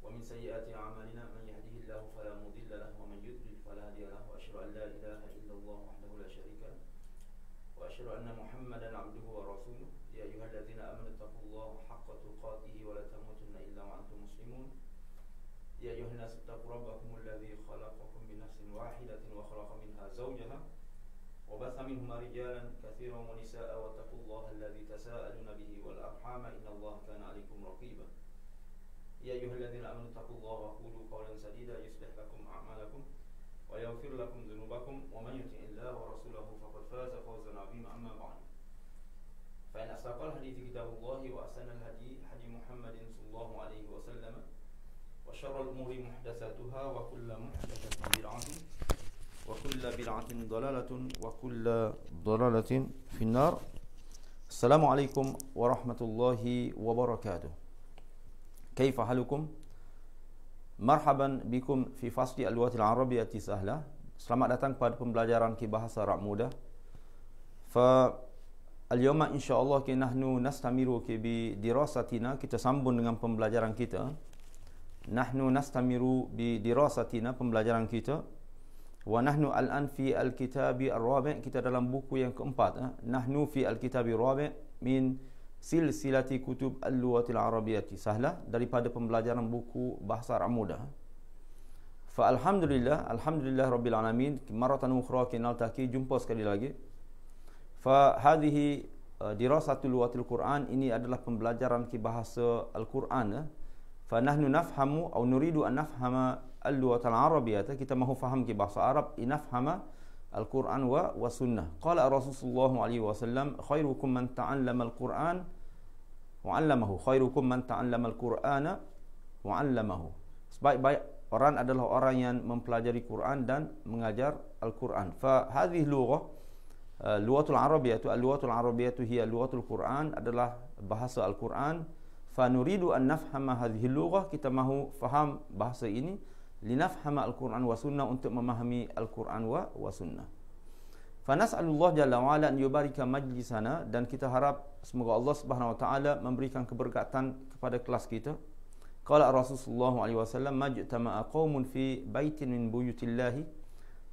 ومن سيئات أعمالنا من يهده الله فلا مضل له ومن يضلل فلا هادي له وأشهد أن لا إله إلا الله وحده لا شريك له وأشهد أن محمدا عبده ورسوله يا أيها الذين آمنوا اتقوا الله حق تقاته ولا تموتن إلا وأنتم مسلمون يا أيها الناس اتقوا ربكم الذي خلقكم من نفس واحدة وخلق منها زوجها وبث منهما رجالا كثيرا ونساء واتقوا الله الذي تساءلون به والأرحام إن الله كان عليكم رقيبا يا أيها الذين آمنوا اتقوا الله وقولوا قولا سديدا يصلح لكم أعمالكم ويغفر لكم ذنوبكم ومن يطع الله ورسوله فقد فاز فوزا عظيما أما بعد فإن أصدق الحديث كتاب الله وأحسن الهدي هدي محمد صلى الله عليه وسلم وشر الأمور محدثاتها وكل محدثة بدعة وكل بدعة ضلالة وكل ضلالة في النار. السلام عليكم ورحمة الله وبركاته. كيف حالكم؟ مرحبا بكم في فصل اللغة العربية سهلة. Selamat datang pada pembelajaran bahasa Arab mudah. فاليوم إن شاء الله نحن نستمر بدراستنا. Kita sambung dengan pembelajaran kita. نحن نستمر بدراستنا, pembelajaran kita. ونحن الآن في الكتاب الرابع, kita dalam buku yang keempat. نحن في الكتاب الرابع من سلسلة كتب اللغة العربية سهلة, daripada pembelajaran buku bahasa Arab mudah. فالحمدلله الحمدلله رب العالمين مرة أخرى نلتقي, jumpa sekali lagi. فهذه دراسة لغة القرآن, ini adalah pembelajaran bahasa Al-Quran. فنحن نفهم أو نريد أن نفهم اللغة العربية, kita mahu faham bahasa Arab, نفهم القرآن والسنة. قال الرسول صلى الله عليه وسلم خيركم من تعلم القرآن وعلمه, خيركم من تعلم القرآن وعلمه. Sebaik-baik orang adalah orang yang mempelajari Quran dan mengajar Al-Quran. فهذه اللغة اللغة العربية, اللغة العربية هي لغة القرآن, adalah bahasa Al-Quran. فنريد أن نفهم هذه اللغة, kita mahu faham bahasa ini. لنفهم القرآن والسنة, untuk memahami Al-Quran wa sunnah. فنسأل الله جل وعلا أن يبارك مجلسنا, dan kita harap semoga Allah Subhanahu wa taala memberikan keberkatan kepada kelas kita. Qala Rasulullah sallallahu alaihi wasallam majtama'a qaumun fi baitin min buyutillahi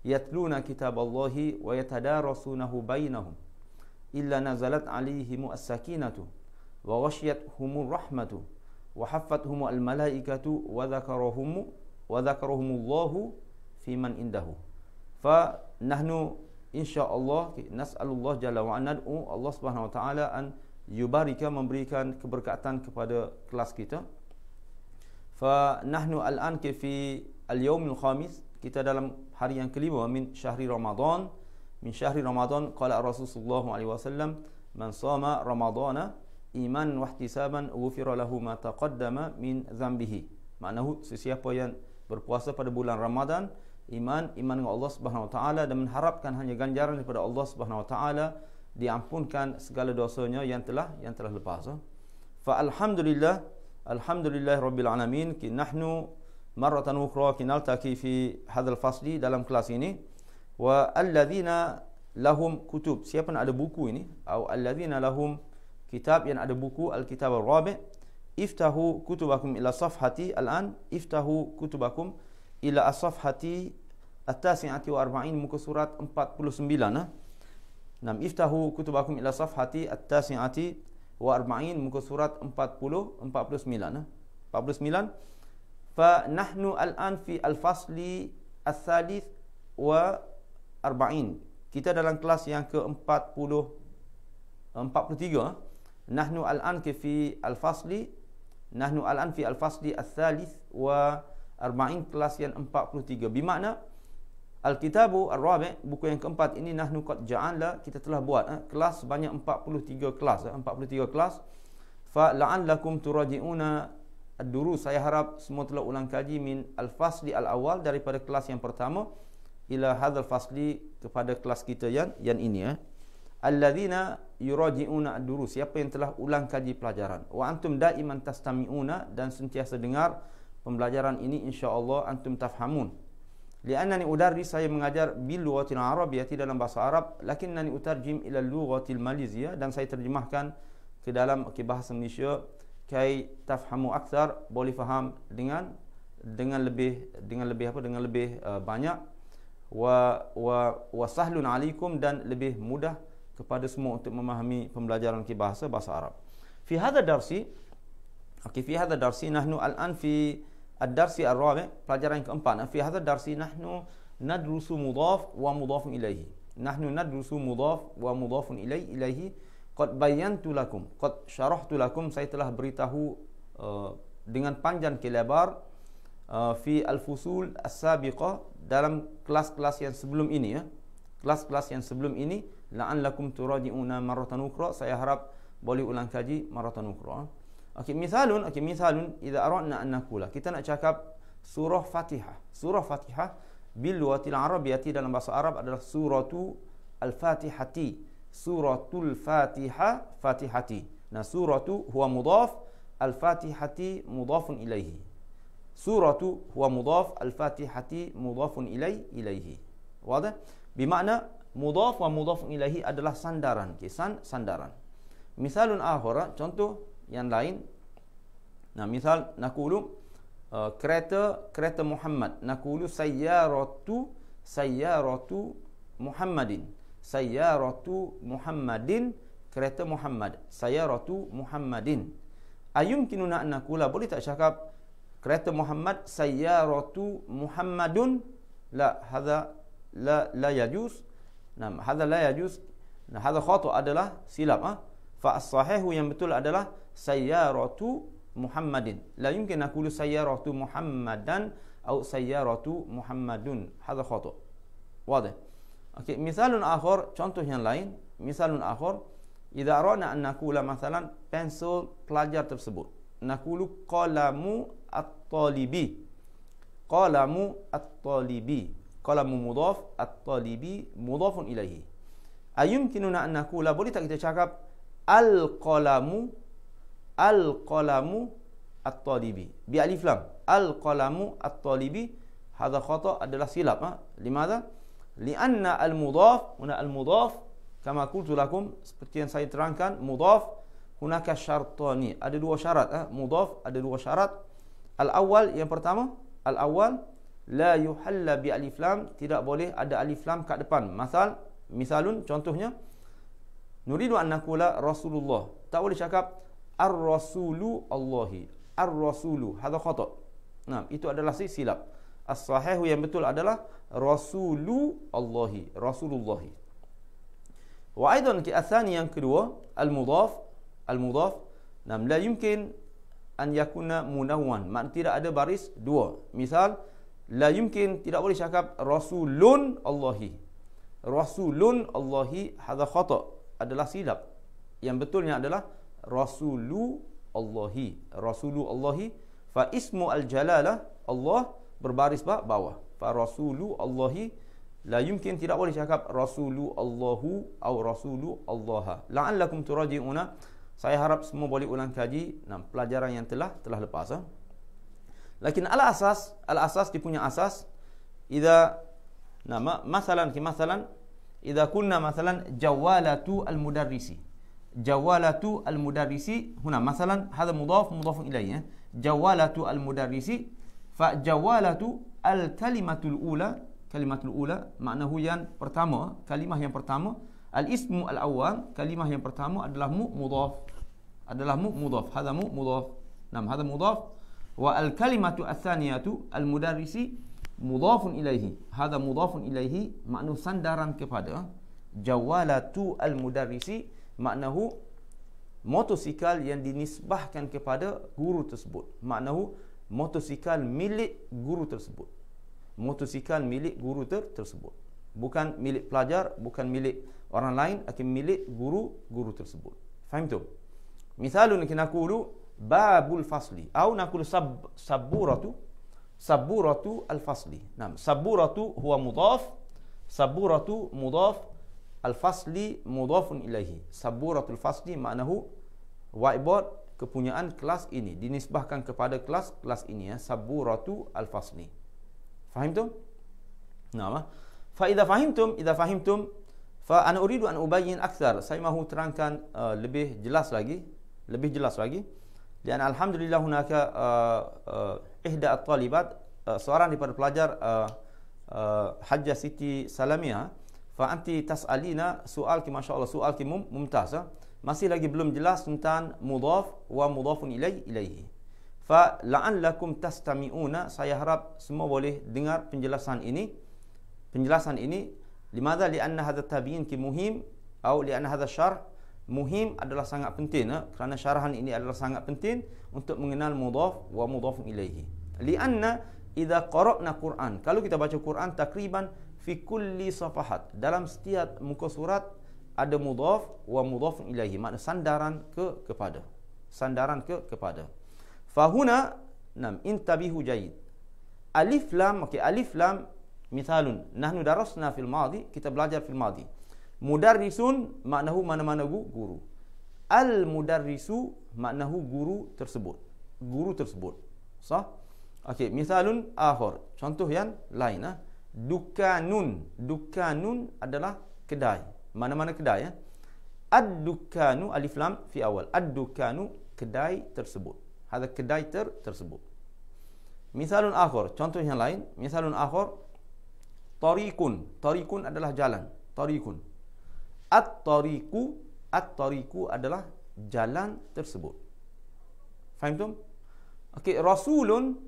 yatluna kitaballahi wa yatadarasunahu bainahum illa nazalat alaihim as-sakinatu wa ghashiyatuhumur rahmatu wa haffathum al-malaikatu wa dhakarahumullahu fi man indahu. Fa nahnu insyaallah nas'alullah jalla wa ala, Allah Subhanahu wa taala an yubarika, memberikan keberkatan kepada kelas kita. Fa nahnu al-an fi al-yawmil khamis, kita dalam hari yang kelima min syahri Ramadan. Min syahri Ramadan qala Rasulullah sallallahu alaihi wasallam man shama ramadana iman wa ihtisaban ghufira lahu ma taqaddama min dhanbihi. Maknanya sesiapa yang berpuasa pada bulan Ramadan, iman dengan Allah Subhanahu wa taala dan mengharapkan hanya ganjaran daripada Allah Subhanahu wa taala, diampunkan segala dosanya yang telah lepas. Fa alhamdulillah rabbil alamin, nahnu marratan ukhra naltaqi fi hadzal fasli, dalam kelas ini. Wa alladzina lahum kutub, siapa yang ada buku ini, atau alladzina lahum kitab, yang ada buku al-kitab ar-rabi', iftahu kutubakum ila safhati al-an, iftahu kutubakum ila as-safhati at-tasi'ati wa arba'in, muka surat 49. Nam iftahu kutubakum ila safhati at-tasi'ati wa arba'in, muka surat 49. Fa nahnu al-an fi al-fasli al-thalith wa arba'in, kita dalam kelas yang ke-43. Nahnu al-an fi al-fasli, nahnu al-an fi al-fasli al-thalith wa arba'in, kelas yang 43. Bermakna al-kitabu ar-rabi', buku yang keempat ini, nahnu qad ja'alna, kita telah buat kelas sebanyak 43 kelas, 43 kelas. Fa la'allakum turaji'una ad-durus, saya harap semua telah ulang kaji min al-fasli al-awwal, daripada kelas yang pertama ila hadzal fasli, kepada kelas kita yang ini. Alladzina yuraji'una ad-durus, siapa yang telah ulang kaji pelajaran. Wa antum daiman tastami'una, dan sentiasa dengar pembelajaran ini, insya-Allah antum tafhamun. Li'annani udarris, saya mengajar bil lughatil arabiyyah, dalam bahasa Arab, lakinnani utarjim ila lughatil maliziyah, dan saya terjemahkan ke dalam bahasa Malaysia kai tafhamu akthar, boleh faham dengan lebih banyak, wa sahlun alaikum, dan lebih mudah kepada semua untuk memahami pembelajaran bahasa Arab. Fi hadha darsi, fi hadha darsi nahnu al-an fi ad-darsi ar-rabi', pelajaran yang keempat. Fi hadha darsi nahnu nadrusu mudhaf wa mudhafun ilaihi. Nahnu nadrusu mudhaf wa mudhafun ilaihi. Qad bayantu lakum, qad syarahtu lakum, saya telah beritahu dengan panjang lebar fi al-fusul as-sabiqah, dalam kelas-kelas yang sebelum ini, ya. Kelas-kelas yang sebelum ini, la'allakum turaji'una marratan ukhra, saya harap boleh ulang kaji marratan ukhra. Okey, misalun idza aradna an naqula, kita nak cakap surah Fatihah. Surah Fatihah bil lughatil arabiyyati, dalam bahasa Arab adalah suratu al-Fatihati. Suratul Fatihah, Fatihati. Nah, suratu huwa mudhaf, al-Fatihati mudhafun ilaihi. Suratu huwa mudhaf, al-Fatihati mudhafun ilaihi. Wadah? Bermakna mudhaf wa mudhafun ilaihi adalah sandaran, sandaran. Misalun akhar, contoh yang lain. Nah, misal naqulu kereta Muhammad. Naqulu sayyaratu Muhammadin. Sayyaratu Muhammadin, kereta Muhammad. Sayyaratu Muhammadin. Ayumkinuna an naqula, boleh tak cakap kereta Muhammad sayyaratu Muhammadun? La, hadza la yajuz. Nah, hadza la yajuz. Nah, hadza khata, adalah silap. Fa as-sahihu, yang betul adalah sayyaratu Muhammadin. La yumkin naqulu sayyaratu Muhammadan atau sayyaratu Muhammadun. Hadza khata. Wadah? Okey, misalun akhar, contoh yang lain. Misalun akhar, idza aradna an naqula masalan pensel pelajar tersebut. Naqulu qalamu at-talibi. Qalamu at-talibi. Qalamu mudhaf, at-talibi mudhafun ilaihi. Ayumkinuna an naqula, boleh tak kita cakap al-qalamu at-talibi bi alif lam. Al-qalamu at-talibi, hadha khata, adalah silap. Limadha? Lianna al-mudhaf, huna al-mudhaf kama qultu lakum, seperti yang saya terangkan, mudhaf hunaka syartani, ada dua syarat. Mudhaf ada dua syarat. Al-awwal, yang pertama, al-awwal la yuhalla bi alif lam, tidak boleh ada alif lam kat depan. Misalun, contohnya, nuridu an naqula Rasulullah, tak boleh cakap ar-rasulu Allahi. Ar-rasulu, hadha khata. Nah, itu adalah silap. As-sahihu, yang betul adalah Rasulu Allahi, Rasulullahi. Wa aidan ki athani, yang kedua, al-mudhaf. Nah, la yumkin an yakuna munawwan, makna tidak ada baris dua. Misal, la yumkin, tidak boleh cakap Rasulun Allahi. Rasulun Allahi, hadha khata, adalah silap. Yang betulnya adalah Rasulu Allahi. Rasulu Allahi. Fa ismu al-jalalah Allah, berbaris bawah. Fa rasulu Allahi, la yumkin, tidak boleh cakap rasulu Allahu atau rasulu Allaha. La'allakum turaji'una, saya harap semua boleh ulang kaji pelajaran yang telah lepas. Lakin al-asas dia punya asas. Idza masalan idza kunna masalan jawalatu al-mudarrisi. Jawalatu al-mudarrisi, huna masalan hadha mudhafun ilaihi. Jawalatu al-mudarrisi. Fa jawalatu al-kalimatul ula, maknahu yang pertama, kalimah yang pertama. Al-ismu al-awwal, kalimah yang pertama adalah mudhaf. Hadha mudhaf. Nam, hadha mudhaf. Wa al-kalimatu ats-tsaniyatu al-mudarrisi mudhafun ilaihi. Hadha mudhafun ilaihi, makna sandaran kepada. Jawalatu al-mudarrisi, maknahu motosikal yang dinisbahkan kepada guru tersebut. Maknahu motosikal milik guru tersebut. Motosikal milik guru tersebut. Bukan milik pelajar, bukan milik orang lain, akan milik guru tersebut. Faham tu? Misalun kita naqulu babul fasli atau naqulu saburatu al-fasli. Nah, saburatu huwa mudhaf, saburatu mudhaf, al-fasli mudhafun ilaihi. Saburatul fasli maknahu whiteboard, kepunyaan kelas ini, dinisbahkan kepada kelas ini, saburatu al-fasli. Faham tu? Nah, fa idza fahimtum fa ana uridu an ubayyin akthar. Saya mahu terangkan lebih jelas lagi. Dan alhamdulillah hunaka ihda at-talibat, seorang daripada pelajar Hajjah Siti Salamia, fa anti tas'alina soal ki masya-Allah, soal ki mumtaz. Masih lagi belum jelas tentang mudhaf wa mudhafun ilaihi. Fa la'allakum tastami'una, saya harap semua boleh dengar penjelasan ini. Penjelasan ini limadha li'anna hadha tabiin ki muhim atau li'anna hadha syarh muhim, adalah sangat penting kerana syarahan ini adalah sangat penting untuk mengenal mudhaf wa mudhafun ilaihi. Li'anna idza qara'na Quran, kalau kita baca Quran takriban fi kulli safahat, dalam setiap muka surat ada mudhaf wa mudhafun ilaihi, makna sandaran kepada. Sandaran kepada. Fahuna intabihu jayyid. Alif lam, okey, alif lam misalun nahnu darasna fil madi, kita belajar fil madi. Mudarrisun maknahu mana-mana guru. Al mudarrisu maknahu guru tersebut. Guru tersebut. Sah? Okey, misalun akhir. Contoh yang lain Dukanun. Dukanun adalah kedai. Mana-mana kedai Ad-dukanu alif lam fi awal. Ad-dukanu kedai tersebut. Ada kedai tersebut. Misalun akhir, contoh yang lain. Misalun akhir tariqun. Tariqun adalah jalan. Tariqun. At-tariqu. At-tariqu adalah jalan tersebut. Faham tu? Okey, rasulun.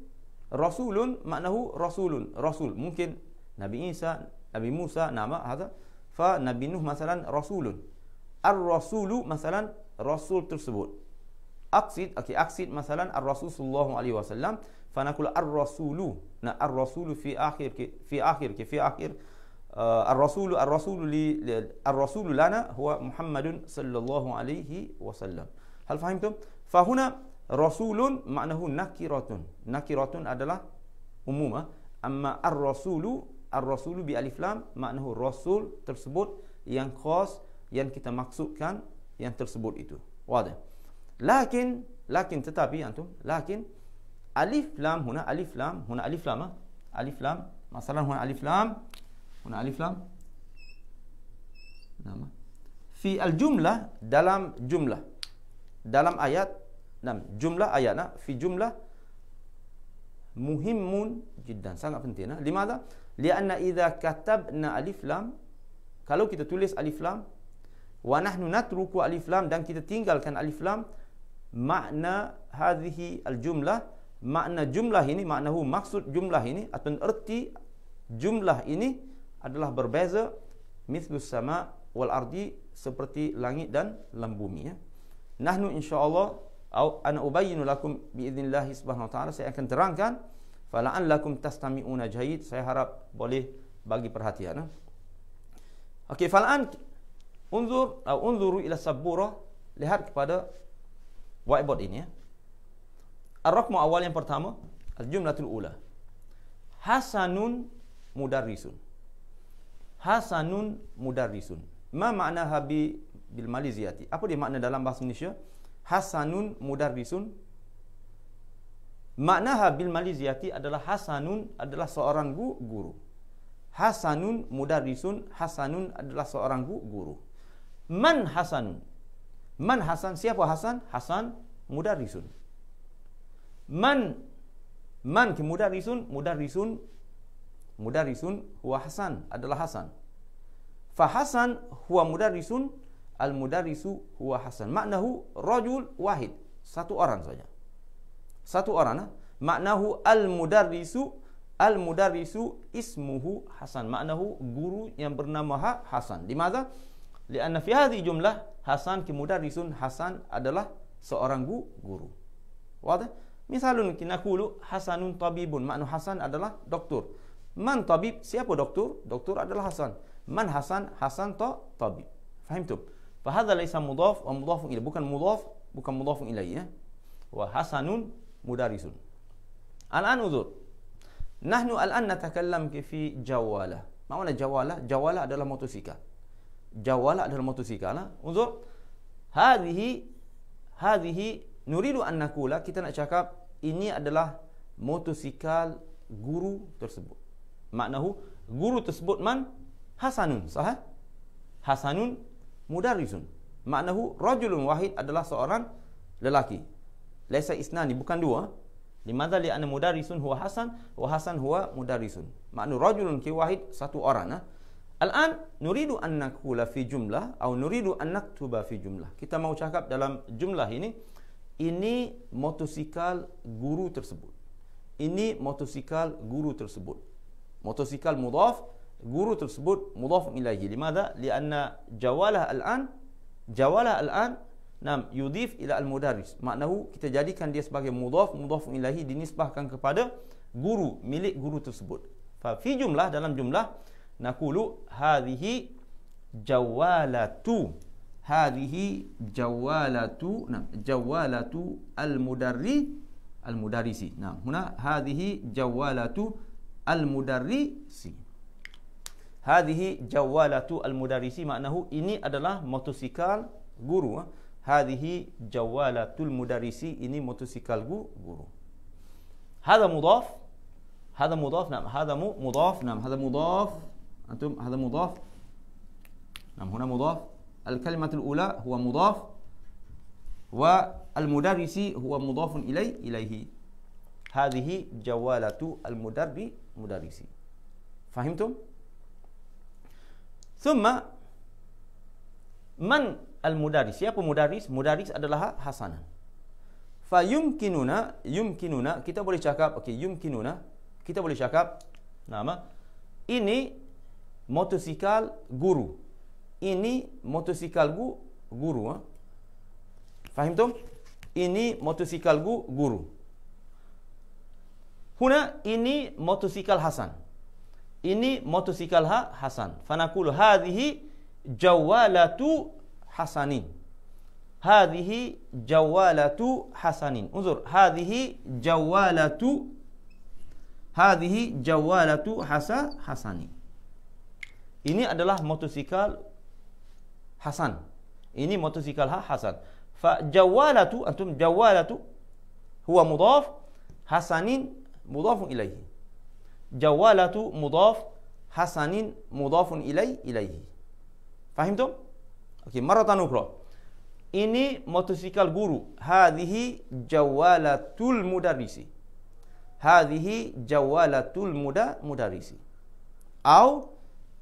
Rasulun maknahu rasulun. Rasul. Mungkin Nabi Isa, Nabi Musa nama hada. Fa Nabi Nuh masalan rasulun. Ar-rasulu masalan rasul tersebut. Aqsid, okey, aqsid masalan ar-rasul sallallahu alaihi wasallam, fa naqulu ar-rasulu. Nah, ar-rasulu fi akhir ar-rasulu ar-rasulu lana huwa Muhammadun sallallahu alaihi wasallam. Hal fahimtum? Fa huna rasulun maknahu nakiratun. Nakiratun adalah umum. Amma ar-rasulu bi alif lam maknahu rasul tersebut yang khas, yang kita maksudkan yang tersebut itu. Wadah. Lakin tetapi antum, lakin alif lam huna alif lam masalah huna alif lam nama fi al-jumlah, dalam jumlah, dalam ayat, jumlah ayat fi jumlah muhimmun jiddan, sangat penting. Limadha? Lianna idza katabna alif lam, kalau kita tulis alif lam, wa nahnu natruku alif lam, dan kita tinggalkan alif lam, makna hadhihi al-jumlah, makna jumlah ini, maknahu maksud jumlah ini atau erti jumlah ini adalah berbeza, mithlus sama wal ardi, seperti langit dan bumi. Nahnu insyaallah ana ubayyinu lakum biidznillah subhanahu wa ta'ala, saya akan terangkan, fala'allakum tastami'una jayyid, saya harap boleh bagi perhatian. Okey, fal'an unzuru ila sabura, lihat kepada whiteboard ini Ar-raqmu awal yang pertama, al-jumlatul ula. Hasanun mudarrisun. Hasanun mudarrisun. Ma ma'naha bil maliziyati? Apa dia makna dalam bahasa Indonesia? Hasanun mudarrisun. Maknaha bil maliziyati adalah hasanun adalah seorang guru. Hasanun mudarrisun, hasanun adalah seorang guru. Man hasanun? Man hasan? Siapa Hasan? Hasan mudarrisun. Man ke mudarrisun? Mudarrisun huwa Hasan, adalah Hasan. Fa Hasan huwa mudarrisun, al mudarrisu huwa Hasan. Maknahu rajul wahid, satu orang saja. Satu orang. Maknahu al mudarrisu ismuhu Hasan. Maknahu guru yang bernama Hasan. Limadha? Lianna fi hadhihi jumlah Hasan ki mudarrisun, Hasan adalah seorang guru. Wadah? Misalun kinaqulu Hasanun tabibun, makna Hasan adalah doktor. Man tabib? Siapa doktor? Doktor adalah Hasan. Man Hasan? Hasan tabib. Fahimtum? Fa hadza laysa mudhaf wa mudhafun ilaih, bukan mudhafun ilaih. Wa Hasanun mudarrisun. Al-an uzur. Nahnu al-an natakallam fi jawalah. Mana jawalah? Jawalah adalah motosikal. Jawalah adalah motosikal. Uzur. Hadhihi nuridu an naqula, kita nak cakap ini adalah motosikal guru tersebut. Maknahu guru tersebut man? Hasanun, sah? Hasanun mudarrisun. Maknahu rajulun wahid adalah seorang lelaki. Laisa isnani, bukan dua. Limadha li'anna mudarrisun huwa Hasan wa Hasan huwa mudarrisun. Makna rajulun ki wahid, satu orang. Al-an nuridu an naqula fi jumlah atau nuridu an naktuba fi jumlah. Kita mau cakap dalam jumlah ini motosikal guru tersebut. Ini motosikal guru tersebut. Motosikal mudhaf, guru tersebut mudhaf ilaihi. Limadha li'anna jawalah al-an nam yudhif ila al-mudarris. Maknahu kita jadikan dia sebagai mudhaf ilaihi, dinisbahkan kepada guru, milik guru tersebut. Fa fi jumlah, dalam jumlah naqulu hadhihi jawalatu, hadhihi jawalatu, nam jawalatu al-mudarrisi. Nah, huna hadhihi jawalatu al-mudarrisi. Hadhihi jawalatu al-mudarrisi, maknahu ini adalah motosikal guru. Hadhihi jawalatul mudarrisi, ini motosikal guru. Hadha mudhaf, nam hadha mudhaf, nam hadha mudhaf. Antum hadha mudhaf. Nam huna mudhaf. Al-kalimatul ula huwa mudhaf wa al-mudarrisi huwa mudhafun ilaihi. Hadhihi jawalatu al-mudarrisi. Fahimtum? Thumma man al-mudarris. Siapa mudarris? Mudarris adalah hasanah. Fa yumkinuna, kita boleh cakap, okey, yumkinuna, kita boleh cakap nama ini motosikal guru. Ini motosikal guru. Fahim tum? Ini motosikal guru. Huna ini motosikal Hasan. Ini motosikal Hasan. Fanaqulu hadhihi jawalatu Hasanin. Hadhihi jawalatu Hasanin. Unzur, hadhihi jawalatu Hasanin. Ini adalah motosikal Hasan. Ini motosikal Hasan. Fa jawalatu, antum jawalatu huwa mudhaf, Hasanin mudhafun ilaihi. Jawalatu mudhaf, Hasanin mudhafun ilaihi. Fahimtum? Okey, maratan ukhra. Ini motosikal guru. Hadhihi jawalatul mudarrisi. Hadhihi jawalatul mudarrisi.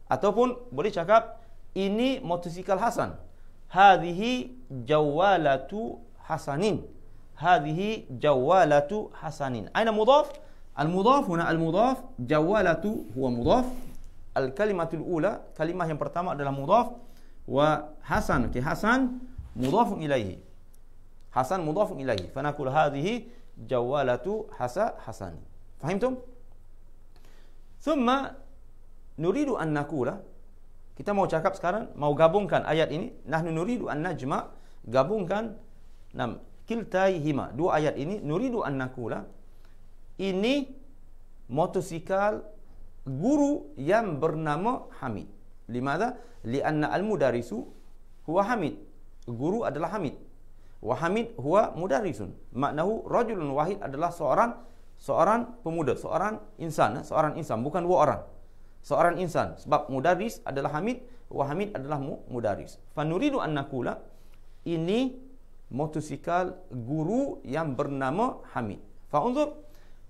Ataupun boleh cakap ini motosikal Hasan. Hadhihi jawalatu Hasanin. Hadhihi jawalatu Hasanin. Aina mudhaf? Al-mudhaf huna al-mudhaf, jawalatu huwa mudhaf. Al-kalimatul ula, kalimah yang pertama adalah mudhaf, wa Hasan, okey, Hasan mudhafun ilaihi. Hasan mudhafun ilaihi. Fa naqul hadhihi jawalatu Hasan. Fahimtum? Thumma nuridu an naqula, kita mau cakap sekarang, mau gabungkan ayat ini. Nahnu nuridu an najma, gabungkan kiltaihima, dua ayat ini. Nuridu an naqula, ini motosikal guru yang bernama Hamid. Limadha? Lianna al-mudarrisu huwa Hamid. Guru adalah Hamid. Wa Hamid huwa mudarrisun. Maknahu rajulun wahid adalah seorang pemuda, seorang insan, bukan dua orang. Seorang insan. Sebab mudarris adalah Hamid, wa Hamid adalah mudarris. Fa nuridu an naqula, ini motosikal guru yang bernama Hamid. Fa unzur,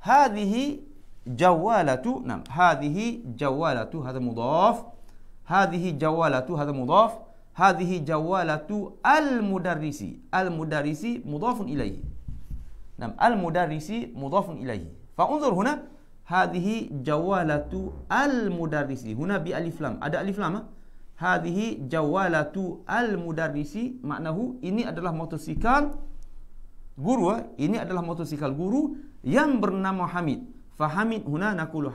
hadhihi jawalatu, hadhihi jawalatu, hadha mudhaf. Hadhihi jawalatu, hadha mudhaf. Hadhihi jawalatu al-mudarrisi. Al-mudarrisi mudhafun ilaihi. Al-mudarrisi mudhafun ilaihi. Fa unzur huna, hadhihi jawalatu al-mudarrisi. Huna bi alif lam. Ada alif lam? Hadhihi jawalatu al-mudarrisi, maknahu ini adalah motosikal guru. Ini adalah motosikal guru yang bernama Hamid. Fa Hamid huna naqulu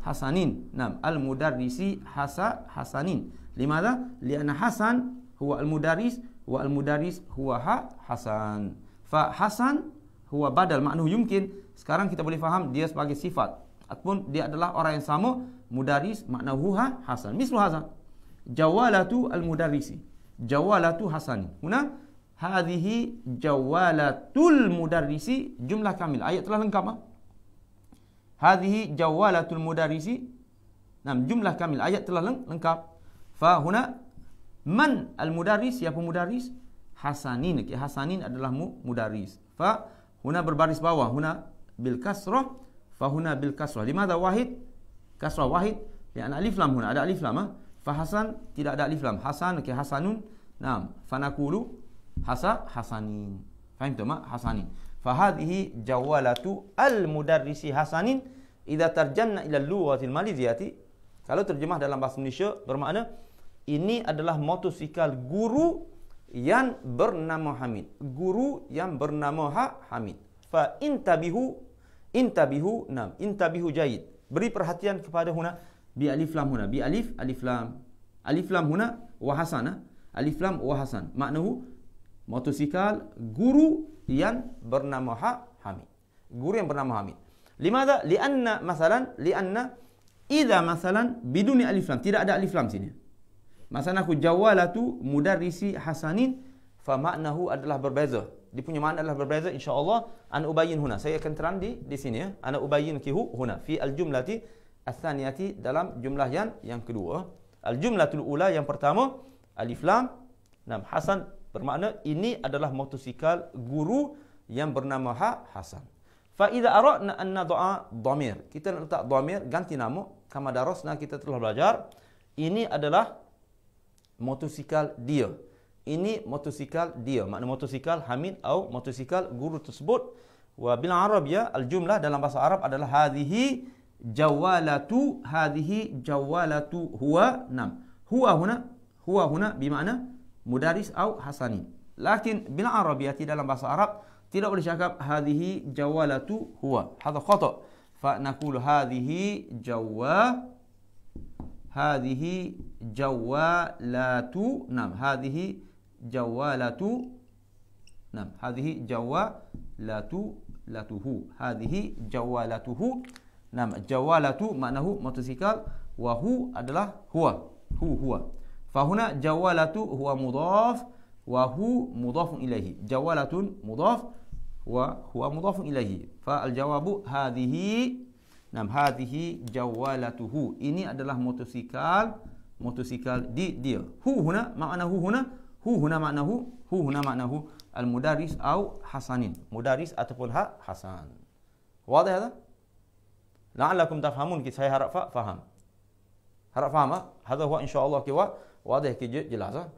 Hasanin. Al-mudarrisi Hasanin. Limadha? Lianna Hasan huwa al-mudarris wa al-mudarris huwa Hasan. Fa Hasan huwa badal, maknahu yumkin. Sekarang kita boleh faham dia sebagai sifat. Ataupun dia adalah orang yang sama, mudarris maknahu Hasan. Mislu hadza. Jawalatu al-mudarrisi. Jawalatu Hasanin. Huna hadhihi jawalatul mudarrisi, jumlah kamil. Ayat telah lengkap. Hadhihi jawalatul mudarrisi. Jumlah kamil. Ayat telah lengkap. Fa huna man al-mudarris, siapa mudarris? hasanin. Okay, hasanin adalah mudaris. Fa huna berbaris bawah, huna bil kasrah, fa huna bil kasrah. Limadha wahid? Kasrah wahid. Lian alif lam huna, ada alif lam. Fa hasan tidak ada alif lam. Hasan, okay, hasanun. Naam, fa naqulu hasanin. Faham tu mak? Hasanin. Fa hadhihi jawalatu al mudarrisi hasanin idza tarjanna ila al-lughatil maliziyati. Kalau terjemah dalam bahasa Indonesia bermakna ini adalah motosikal guru yang bernama Hamid. Guru yang bernama Hamid. Fa intabihu nam intabihu jayyid. Beri perhatian kepada huna bi alif lam huna. Bi alif lam. Alif lam huna wa hasana. Alif lam wa hasan. Maknahu motosikal guru yang bernama Hamid. Guru yang bernama Hamid. Limadha? Lianna idza masalan biduni alif lam. Tidak ada alif lam sini. Masalah aku jawalatu mudarrisi hasanin, fa maknahu adalah berbeza. Dia punya makna adalah berbeza, insya-Allah. Ana ubayyin huna. Saya akan terang di sini ya. Ana ubayyin kihu huna fi al-jumlati ats-tsaniyati, dalam jumlah yang kedua. Al-jumlatul ula, yang pertama alif lam. Nam hasan bermakna ini adalah motosikal guru yang bernama Hasan. Fa idza aradna an nad'a dhamir. Kita nak letak dhamir ganti nama, kama darasna, kita telah belajar. Ini adalah motosikal dia. Ini motosikal dia. Makna motosikal Hamid atau motosikal guru tersebut. Wa bil arabiyya al-jumlah dalam bahasa Arab adalah hadhihi jawalatu huwa nam. Huwa huna bermakna mudaris atau hasani. Lakin bil arabiyyah dalam bahasa Arab tidak boleh cakap hadhihi jawalatu huwa. Hadha khata'. Fa naqulu hadhihi jawalatu nam. Hadhihi jawalatuhu. Hadhihi jawalatuhu. Nam, jawalatu maknahu motosikal, wa hu adalah huwa. Fa huna jawalatu huwa mudhaf wa hu mudhafun ilaihi. Jawalatun mudhaf wa huwa mudhafun ilaihi. Fa al jawabu hadhihi. Nam, hadhihi jawalatuhu. Ini adalah motosikal dia. Hu huna maknahu al mudaris au hasanin. Mudaris ataupun hasan. Wadah hada? La'allakum tafhamun. Saya harap faham. Harap faham. Hada huwa insya-Allah kiwa wadah ki jelas.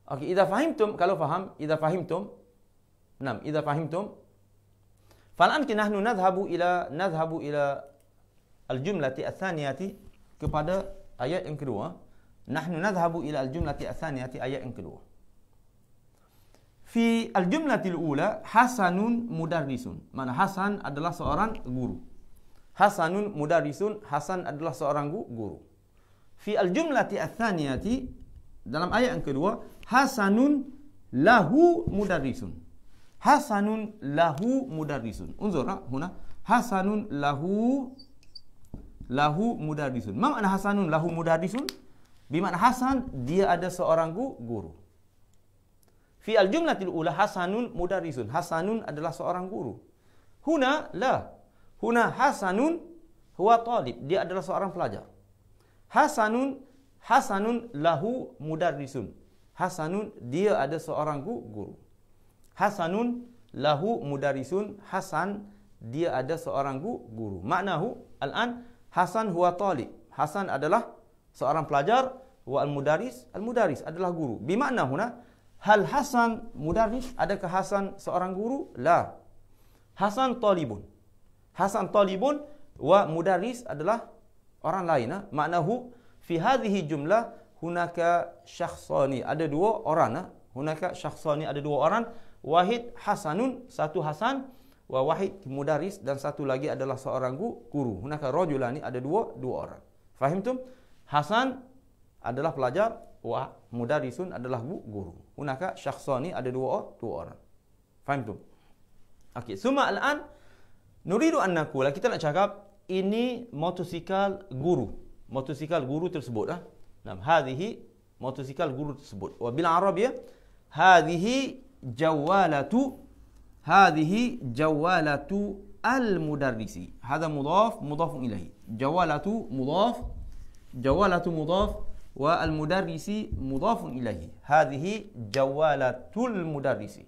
Okey, idza fahimtum, kalau faham, idza fahimtum. Nam, idza fahimtum. Fal'an nahnu nadhhabu ila al-jumlati ats-tsaniyati, kepada ayat yang kedua. Nahnu nadhhabu ila al-jumlati ats-tsaniyati, ayat yang kedua. Fi al-jumlatil ula hasanun mudarrisun. Mana Hasan adalah seorang guru. Hasanun mudarrisun, Hasan adalah seorang guru. Fi al-jumlati ats-tsaniyati, dalam ayat yang kedua, hasanun lahu mudarrisun. Hasanun lahu mudarrisun. Unzur huna, hasanun lahu mudarrisun. Ma makna hasanun lahu mudarrisun? Bermakna Hasan dia ada seorang guru. Fi al-jumlatil ula hasanun mudarrisun. Hasanun adalah seorang guru. Huna la. Huna hasanun huwa talib. Dia adalah seorang pelajar. Hasanun lahu mudarrisun. Hasanun dia ada seorang guru. Hasanun lahu mudarrisun. Hasan dia ada seorang guru. Maknahu al-an Hasan huwa talib. Hasan adalah seorang pelajar, wa al-mudarris adalah guru. Bimakna huna hal Hasan mudarris, adakah Hasan seorang guru? La. Hasan talibun wa mudarris adalah orang lain. Maknahu fi hadhihi jumlah hunaka syakhsani, ada dua orang. Hunaka syakhsani, ada dua orang. Wahid hasanun, satu Hasan, wa wahid mudarris, dan satu lagi adalah seorang guru. Hunaka rajulani, ada dua orang. Fahimtum? Hasan adalah pelajar, wa mudarrisun adalah guru. Hunaka syakhsani, ada dua orang. Fahimtum? Okey, summa al-an nuridu an naqula, kita nak cakap ini motosikal guru. Motosikal guru tersebut. Nam, hadhihi motosikal guru tersebut. Wa bil arabiyah hadhihi jawalatu al-mudarrisi. Hadha mudhaf mudhafun ilaihi. Jawalatu mudhaf wa al-mudarrisi mudhafun ilaihi. Hadhihi jawalatul mudarrisi.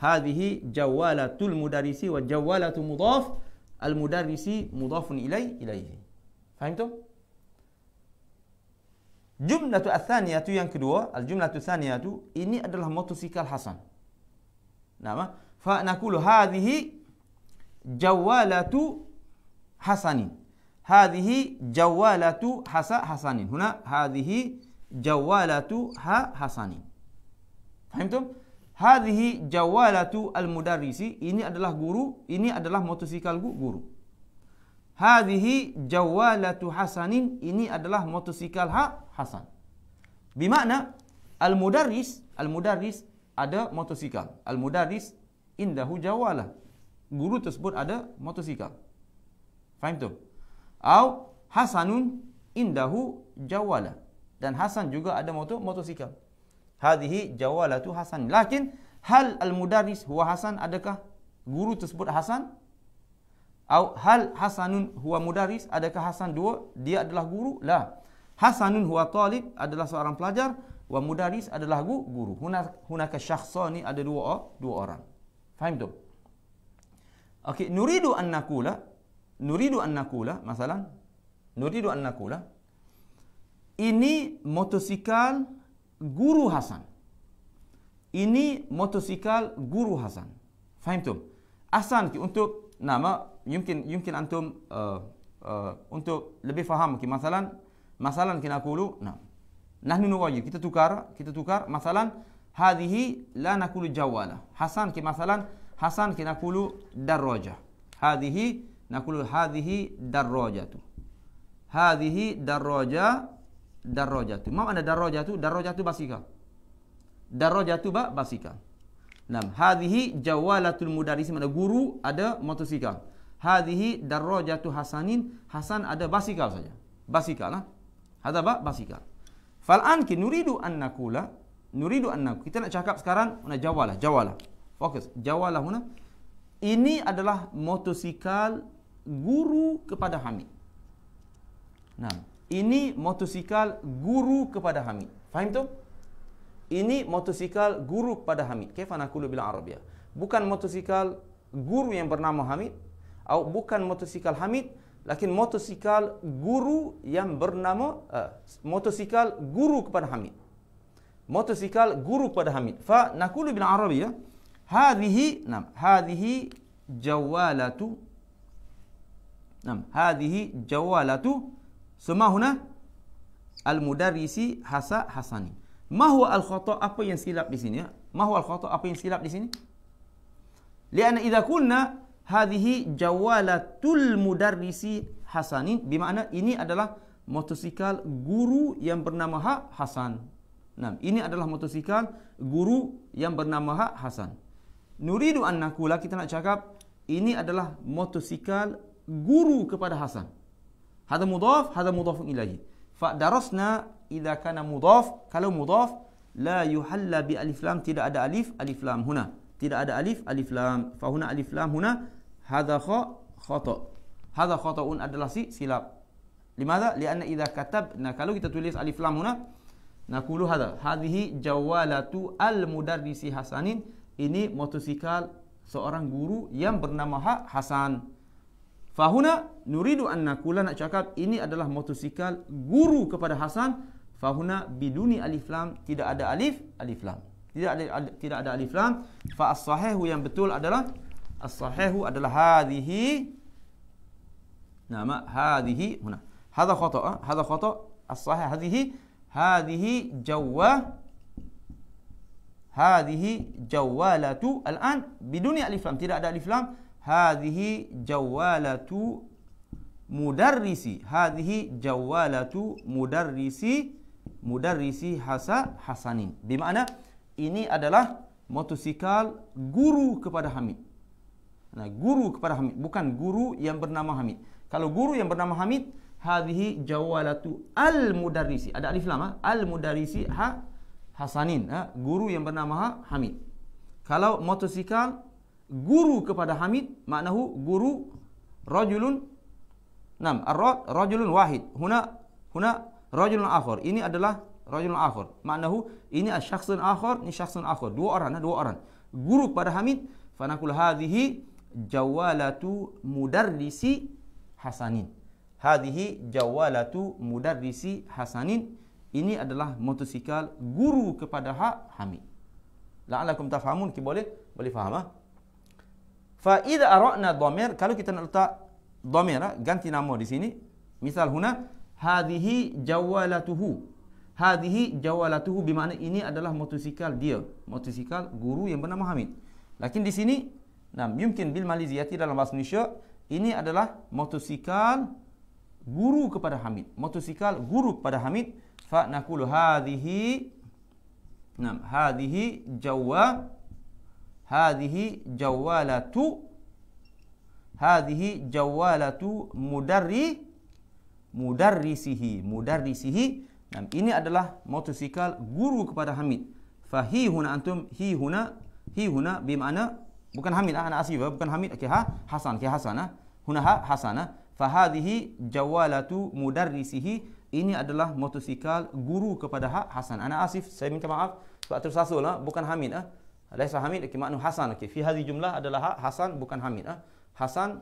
Hadhihi jawalatul mudarrisi wa jawalatu mudhaf, al-mudarrisi mudhafun ilaihi. Faham tu? Jumlatu ats-tsaniyatu yang kedua, al-jumlatu ats-tsaniyatu ini adalah motosikal hasan. Nama fa naqulu hadhihi jawalatu hasanin. Hadhihi jawalatu hasanin. Huna hadhihi jawalatu hasanin. Faham tu? Hadhihi jawalatu al-mudarrisi, ini adalah guru, ini adalah motosikal guru. Hadhihi jawalatu hasanin, ini adalah motosikal hasan. Bermakna al-mudarris ada motosikal. Al-mudarris indahu jawalah. Guru tersebut ada motosikal. Faham tu? Au hasanun indahu jawalah. Dan Hasan juga ada motosikal. Hadhihi jawalatu hasan. Lakin hal al-mudarris huwa hasan, adakah guru tersebut hasan? Au hal hasanun huwa mudarris, adakah Hasan dia adalah guru? La. Hasanun huwa talib, adalah seorang pelajar, wa mudarris adalah guru. Hunaka syakhsani, ada dua orang. Faham tu? Okey, nuridu an naqula masalan, nuridu an naqula ini motosikal guru Hasan. Ini motosikal guru Hasan. Faham tu? Asan untuk nama yumkin antum untuk lebih faham. Masalan kita qulu nahnu nughayir, kita tukar masalan hadhihi la naqulu jawala. Hasan masalan Hasan kita qulu darajah. Hadhihi naqulu hadhihi darajatu. Hadhihi darajatu. Ma makna darajatu? Darajatu basikal. Darajatu basikal. Hadhihi jawalatul mudarris, mana guru ada motosikal. Hadhihi darajatu hasanin, Hasan ada basikal saja. Basikal lah. Hada basikal. Fal'an ki nuridu an naqula, kita nak cakap sekarang jawalah. Fokus. Jawalah huna. Ini adalah motosikal guru kepada Hamid. Ini motosikal guru kepada Hamid. Faham tu? Ini motosikal guru kepada Hamid. Kaifa naqulu bil Arabiyah? Bukan motosikal guru yang bernama Hamid, atau bukan motosikal Hamid, lakin motosikal guru yang bernama motosikal guru kepada Hamid. Motosikal guru kepada Hamid. Fa naqulu bil Arabiyah hadhihi jawalatu. Hadhihi jawalatu semahuna al-mudarrisi hasani. Mahwa al-khata', apa yang silap di sini? Mahwa al-khata', apa yang silap di sini? Lianna idza qulna hadhihi jawalatul mudarrisi hasanin, bermakna ini adalah motosikal guru yang bernama Hasan. Ini adalah motosikal guru yang bernama Hasan. Nuridu an naqula, kita nak cakap ini adalah motosikal guru kepada Hasan. Hada mudhaf, hada mudhafun ilaihi. Fa darasna idza kana mudhaf, kalau mudhaf la yuhalla bi alif lam, tidak ada alif lam huna, tidak ada alif lam. Fa huna alif lam huna hadha khata'. Hadha khata'un adalah silap. Limadha? Lianna idza katabna, kalau kita tulis alif lam huna, naqulu hadhihi jawalatu al mudarrisi hasanin, ini motosikal seorang guru yang bernama Hasan. Fahuna nuridu an naqula, nak cakap ini adalah motosikal guru kepada Hasan. Fahuna biduni alif lam, tidak ada alif lam. Tidak ada alif lam. Fa as-sahihu, yang betul adalah as-sahihu adalah hadhihi. Nama hadhihi huna. Hadha khata', as-sahih hadhihi jawalatu al-an biduni alif lam, tidak ada alif lam. Hadhihi jawalatu mudarrisi. Hadhihi jawalatu mudarrisi hasanin. Bermakna ini adalah motosikal guru kepada Hamid. Guru kepada Hamid, bukan guru yang bernama Hamid. Kalau guru yang bernama Hamid, hadhihi jawalatu al-mudarrisi, ada alif lam, al-mudarrisi hasanin, guru yang bernama Hamid. Kalau motosikal guru kepada Hamid, maknahu guru rajulun, rajulun wahid. Huna rajulun akhar. Ini adalah rajulun akhar. Maknahu ini syakhsun akhar, ini syakhsun akhar. Dua orang. Guru kepada Hamid, fa naqul hadhihi jawalatu mudarrisi Hasanin. Hadhihi jawalatu mudarrisi Hasanin. Ini adalah motosikal guru kepada Hamid. La'allakum tafhamun, boleh faham. Fa idza ara'na dhamir, kalau kita nak letak dhamir, ganti nama di sini. Misal huna hadhihi jawalatuhu. Hadhihi jawalatuhu bermakna ini adalah motosikal dia, motosikal guru yang bernama Hamid. Lakin di sini mungkin bil maliziyati dalam bahasa Indonesia, ini adalah motosikal guru kepada Hamid. Motosikal guru kepada Hamid. Fa naqulu hadhihi hadhihi jawalatu mudarrisihi. Ini adalah motosikal guru kepada Hamid. Fa hi huna antum, hi huna bermakna bukan Hamid, anak asif, bukan Hamid, Hasan, huna Hasanah. Fa hadhihi jawalatu mudarrisihi. Ini adalah motosikal guru kepada Hasan. Anak asif, saya minta maaf sebab tersasul, bukan Hamid. Laisa Hamid, makna Hasan. Fi hadhihi jumlah adalah Hasan, bukan Hamid. Hasan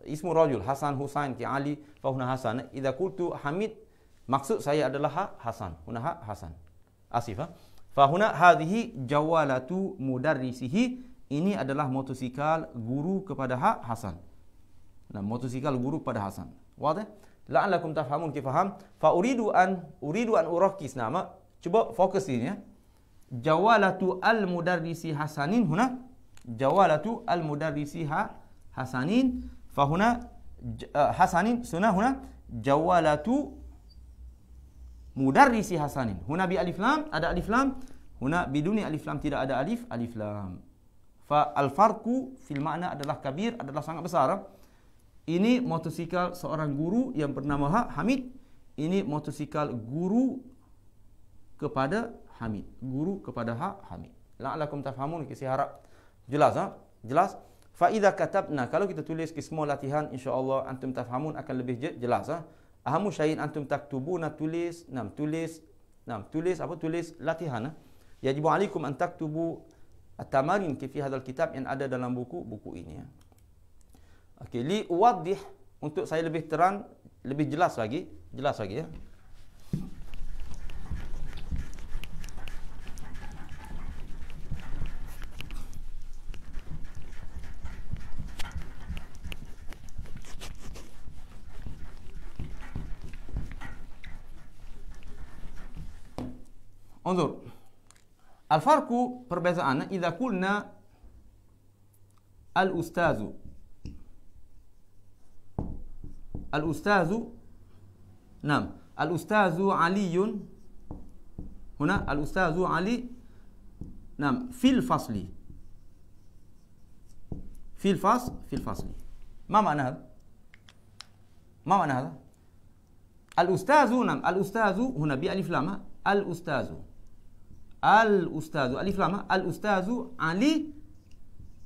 ismu rajul, Hasan Husain ki Ali, fa huna Hasan. Idza qultu Hamid, maksud saya adalah Hasan. Huna Hasan. Asif. Fa huna hadhihi jawalatu mudarrisihi. Ini adalah motosikal guru kepada Hasan. Motosikal guru kepada Hasan. Wadah? La'allakum tafhamun, faham? Fa uridu an urakis nama. Cuba fokus ini ya. Jawalatu al-mudarrisi Hasanin huna. Jawalatu al-mudarrisi Hasanin. Fa huna Hasanin sunah huna jawalatu mudarrisi Hasanin. Huna bi alif lam, ada alif lam. Huna biduni alif lam, tidak ada alif lam. Fa al-farqu fil makna adalah kabir, adalah sangat besar. Ini motosikal seorang guru yang bernama Hamid. Ini motosikal guru kepada Hamid. Guru kepada Hamid. La'allakum tafhamun, saya harap jelas. Jelas. Fa idza katabna, kalau kita tulis ke semua latihan, insya-Allah antum tafhamun akan lebih jelas. Ahamu syai'in antum taktubuna, tulis latihan. Yajibu alaikum an taktubu at-tamarin fi hadzal kitab, yang ada dalam buku ini. Okey, li uwaddih, untuk saya lebih terang, lebih jelas lagi ya. Unzur. Al-farqu, perbezaan, idza qulna al-ustazu. Al-ustazu, al-ustazu Aliyun. Huna al-ustazu Ali, fil fasli. Fil fasli. Ma makna hada? Al-ustazu, al-ustazu huna bi alif lam. Al-ustazu alif lam. Al-ustazu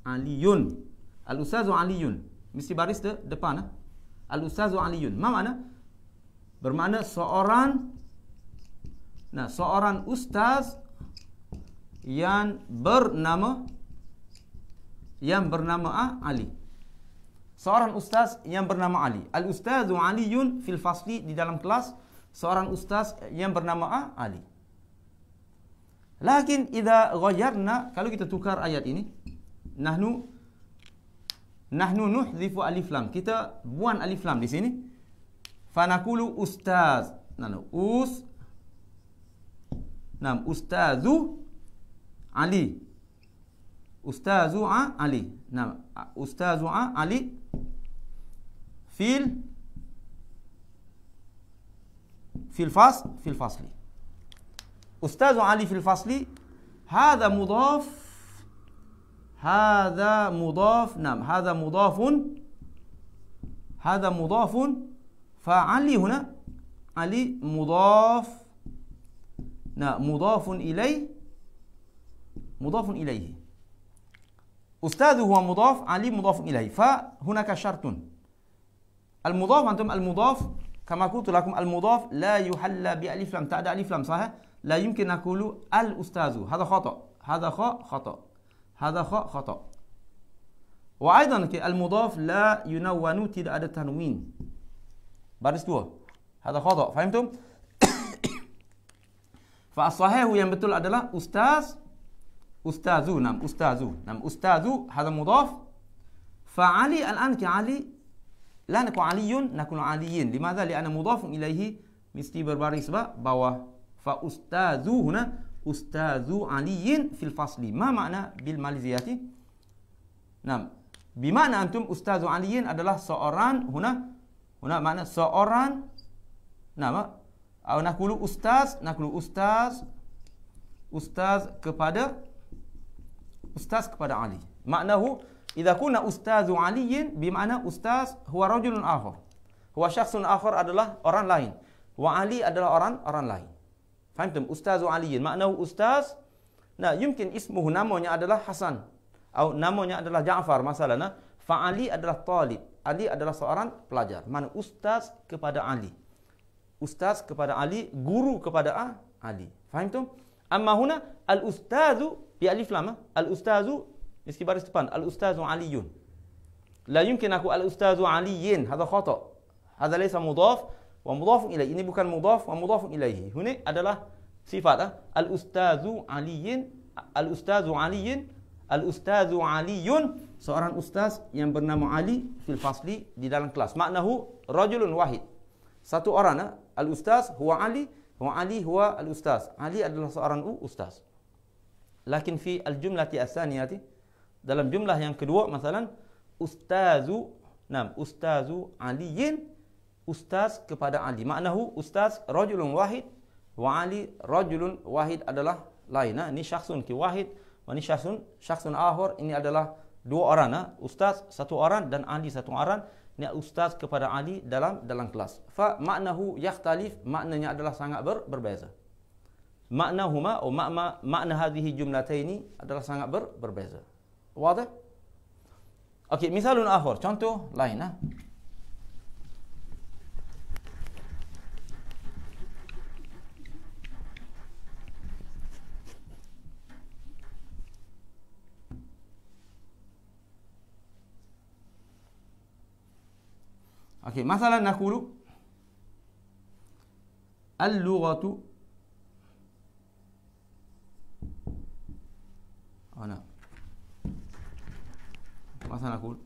Aliyun. Al-ustazu Aliyun. Mesti baris depan. Al-ustazu Aliyun. Ma makna? Bermakna seorang ustaz yang bernama Ali. Seorang ustaz yang bernama Ali. Al-ustazu Aliyun fil fasli, di dalam kelas seorang ustaz yang bernama Ali. Lakin idza ghayyarna, kalau kita tukar ayat ini, nahnu nuhdhifu alif lam, kita buang alif lam di sini. Fa naqulu ustaz. Ustazu Ali. Ustazu Ali. Ustazu Ali fil fasli. Ustazu Ali fil fasli. Hadha mudhaf. هذا مضاف فعلي هنا علي مضاف مضاف إليه أستاذ هو مضاف علي مضاف إليه فهناك شرط المضاف kama qultu lakum al-mudhaf la yuhalla bi alif lam, tak ada alif lam, sahih? La yumkin naqulu al-ustazu. Hadha khata. Hadha khata. Hadha khata. Wa aidan al-mudhaf la yunawwanu, tidak ada tanwin. Baris 2. Hadha khata. Fahimtum? Fa as-sahihu yang betul adalah ustaz, ustazu, ustazu, hadha mudhaf. Fa Ali al-an ki Ali la nakun aliyun, nakun aliyin. Limadha? Li'anna mudhafun ilaihi mesti berbaris bawah. Fa ustazu huna ustazu aliyin fil fasli. Ma makna bil maliziyati? Nam. Bimana antum ustazu aliyin adalah seorang, huna makna seorang, nama atau nakulu ustaz kepada Ali. Maknahu idza kunna ustazu aliyin bimana ustaz huwa rajulun akhar. Huwa syakhsun akhar adalah orang lain. Wa Ali adalah orang lain. Faham? Ustazu aliyin maknahu ustaz. Nah, mungkin ismuhu, namanya adalah Hasan atau namanya adalah Ja'far masalahnya. Fa Ali adalah talib. Ali adalah seorang pelajar. Mana ustaz kepada Ali. Ustaz kepada Ali, guru kepada Ali. Faham tu? Amma huna al-ustazu bi alif lam, al-ustazu mesti baris depan, al-ustazu aliyun. La yumkin aku al-ustazu aliyin, hadha khata. Hadha laysa mudhaf wa mudhafun ilaihi. Ini bukan mudhaf wa mudhafun ilaihi. Ini adalah sifat al-ustazu aliyin, al-ustazu aliyin, al-ustazu aliyun, seorang ustaz yang bernama Ali fil fasli, di dalam kelas. Maknahu rajulun wahid. Satu orang, al-ustaz huwa Ali, wa Ali huwa al-ustaz. Ali adalah seorang ustaz. Lakin fi al-jumlati as-saniyati, dalam jumlah yang kedua, masalan ustazu, ustazu aliyin, ustaz kepada Ali. Maknahu ustaz rajulun wahid, wa Ali rajulun wahid adalah lain. Ini syakhsun ki wahid, wa ini syakhsun akhar. Ini adalah dua orang, ustaz satu orang dan Ali satu orang. Ini ustaz kepada Ali dalam kelas. Fa maknahu yakhtalif, maknanya adalah sangat berbeza. Maknahuma atau makna hadhihi jumlataini adalah sangat berbeza. Wadah? Okey, misalun akhar, contoh lain. Okey, masalah naqulu al-lughatu ana. Masalah naqul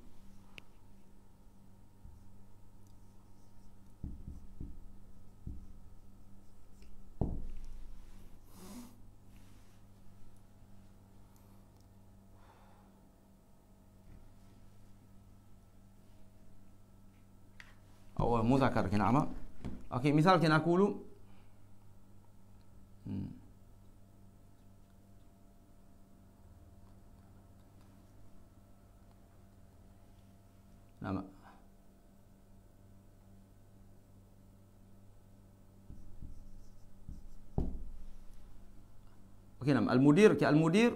أو مذكر كنعمة. أوكي، مثال كنا نقول نعم. أوكي، نعم. المدير كالمدير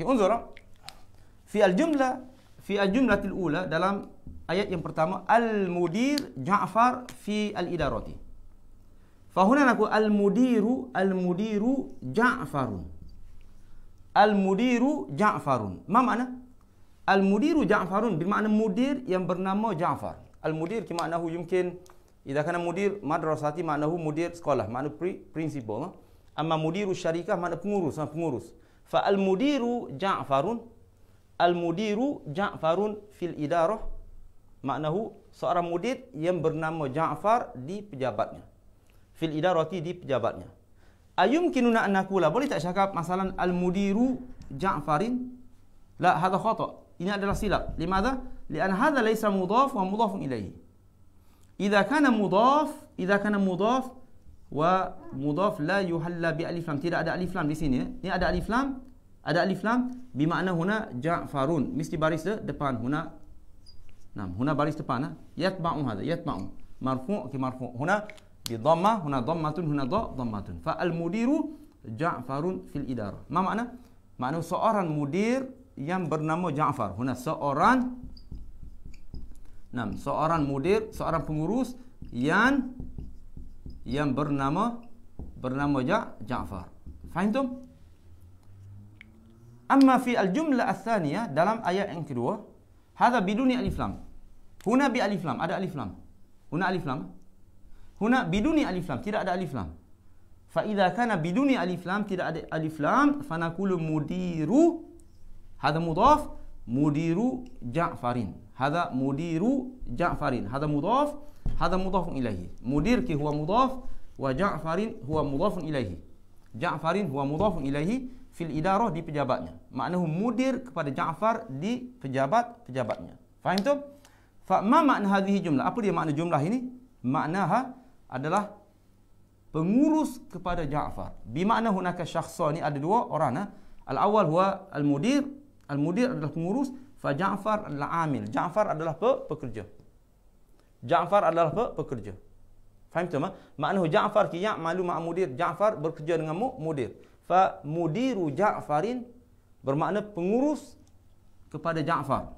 انظر في الجملة الأولى dalam ayat yang pertama al-mudir Ja'far fi al-idarati. Fahuna naqul al-mudiru Ja'farun. Al-mudiru Ja'farun. Ma makna? Al-mudiru Ja'farun bermakna mudir yang bernama Ja'far. Al-mudir ki maknahu yumkin idza kana mudir madrasati maknahu mudir sekolah, makna principal. Amma mudiru syarikah makna pengurus. Fa al-mudiru Ja'farun, al-mudiru Ja'farun fil idarah, maknahu seorang mudir yang bernama Ja'far di pejabatnya. Fil idarati, di pejabatnya. Ayumkinuna an naqula, boleh tak cakap masalan al-mudiru Ja'farin? La, hadha khata. Ini adalah silap. Limadha? Lian hadha laysa mudhaf wa mudhafun ilaihi. Idza kana mudhaf wa mudhaf la yuhalla bi alif lam. Tidak ada alif lam di sini ya. Ini ada alif lam, bermakna huna Ja'farun, mesti baris depan huna. Huna baris depan yatba'u hadha, yatba'u marfu' ki marfu', huna bi dhammah, huna dhammatun, huna dhammatun. Fa al mudiru Ja'farun fil idarah. Ma makna? Makna seorang mudir yang bernama Ja'far. Huna seorang mudir, seorang pengurus yang bernama Ja'far. Faham? Amma fi al-jumlah ats-tsaniyah, dalam ayat yang kedua, hadza biduni alif lam. Huna bi alif lam, ada alif lam. Huna alif lam. Huna biduni alif lam, tidak ada alif lam. Fa idza kana biduni alif lam, tidak ada alif lam, fa naqulu mudiru, hadza mudhaf, mudiru Ja'farin. Hadza mudiru Ja'farin. Hadza mudhaf, hadza mudhafun ilaihi. Mudir ki huwa mudhaf wa Ja'farin huwa mudhafun ilaihi. Ja'farin huwa mudhafun ilaihi fil idarah, di pejabatnya. Maknanya mudir kepada Ja'far di pejabatnya. Faham tu? Fa ma makna hadhihi jumlah? Apa dia makna jumlah ini? Maknaha adalah pengurus kepada Ja'far. Bi makna hunaka syakhsa, ni ada dua orang. Al-awwal huwa al-mudir. Al-mudir adalah pengurus, fa Ja'far adalah amil. Ja'far adalah pekerja. Ja'far adalah pekerja. Faham tu? Makna Ja'far ki ya'malu ma'a mudir. Ja'far bekerja dengan mudir. Fa mudiru Ja'farin bermakna pengurus kepada Ja'far.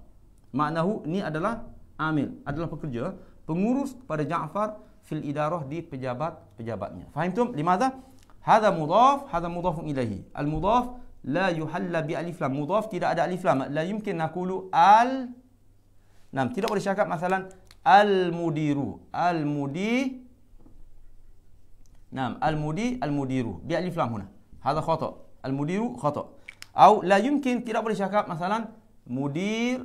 Maknahu ni adalah amil, adalah pekerja, pengurus kepada Ja'far fil idarah, di pejabatnya. Faham tu? Limadha? Hadza mudhaf, hadza mudhafun ilaihi. Al mudhaf la yuhalla bi alif lam. Mudhaf tidak ada alif lam. La yumkin naqulu al. Tidak boleh cakap masalan al mudiru, al mudi. Al mudi, al mudiru bi alif lam huna. Hadza khata'. Al mudiru khata'. Atau la yumkin, tidak boleh cakap masalan mudir.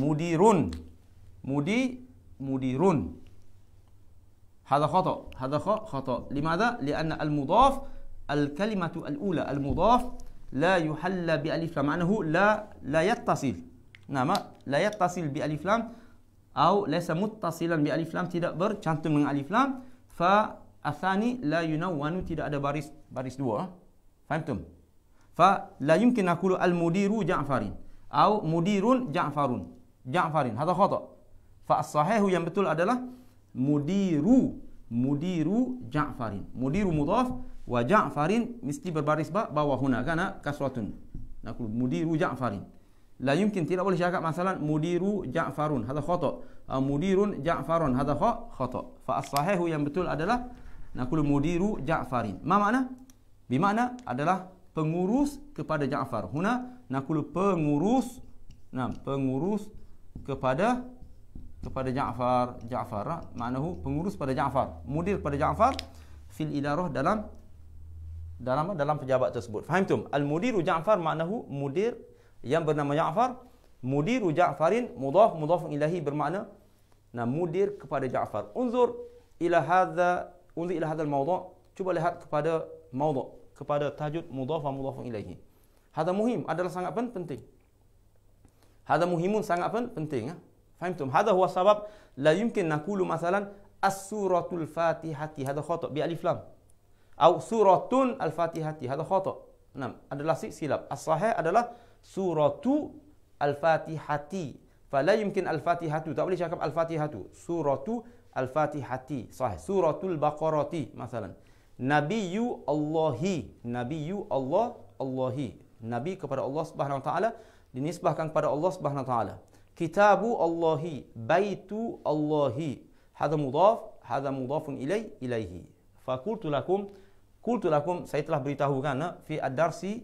Mudirun. Mudirun. Hadza khata'. Hadza khata'. Limadha? Lianna al mudhaf al kalimatu al ula. Al mudhaf la yuhalla bi alif lam. Ma'nahu la yattasil. La yattasil bi alif lam, atau laysa muttasilan bi alif lam, tidak bercantum dengan alif lam. Fa athani la yunawwanu, tidak ada baris dua. Faham? Fa la yumkin naqulu al mudiru Ja'farin atau mudirun Ja'farin. Hadha khata'. Fa as-sahih yang betul adalah mudiru Ja'farin. Mudiru mudhaf wa Ja'farin mesti berbaris bawah huna kana kasratun. Naqulu mudiru Ja'farin. La yumkin, tidak boleh cakap masalan mudiru Ja'farun. Hadha khata'. Mudirun Ja'farun. Hadha khata'. Fa as-sahih yang betul adalah naqulu mudiru Ja'farin. Ma makna? Bimakna adalah pengurus kepada Ja'far. Huna naqulu pengurus kepada Ja'far. Maknahu pengurus pada Ja'far, mudir pada Ja'far fil idarah, dalam pejabat tersebut. Faham tu? Al mudiru Ja'far maknahu mudir yang bernama Ja'far. Mudiru Ja'farin mudhafun ilahi, bermakna mudir kepada Ja'far. Unzur ila hadzal mawdu'. Cuba lihat kepada mawdu', kepada tajuk mudhaf wa mudhafun ilaihi. Hadza muhim, adalah sangat penting. Hadza muhimun, sangat penting. Faham tu? Hadza huwa sabab la yumkin naqulu masalan as-suratul fatihati. Hadza khata' bi alif lam. Atau suratun al-fatihati. Hadza khata'. Adalah silap. As-sahih adalah suratu al-fatihati. Fala yumkin al-fatihatu, tak boleh cakap al-fatihatu. Suratu al-fatihati. Sahih. Suratul baqarati masalan. Nabiyyu Allahi. Nabi kepada Allah Subhanahu wa taala, dinisbahkan kepada Allah Subhanahu wa taala. Kitabu Allahi, baitu Allahi. Hadza mudhafun ilaihi. Fa qultu lakum, saya telah beritahukan fi ad-darsi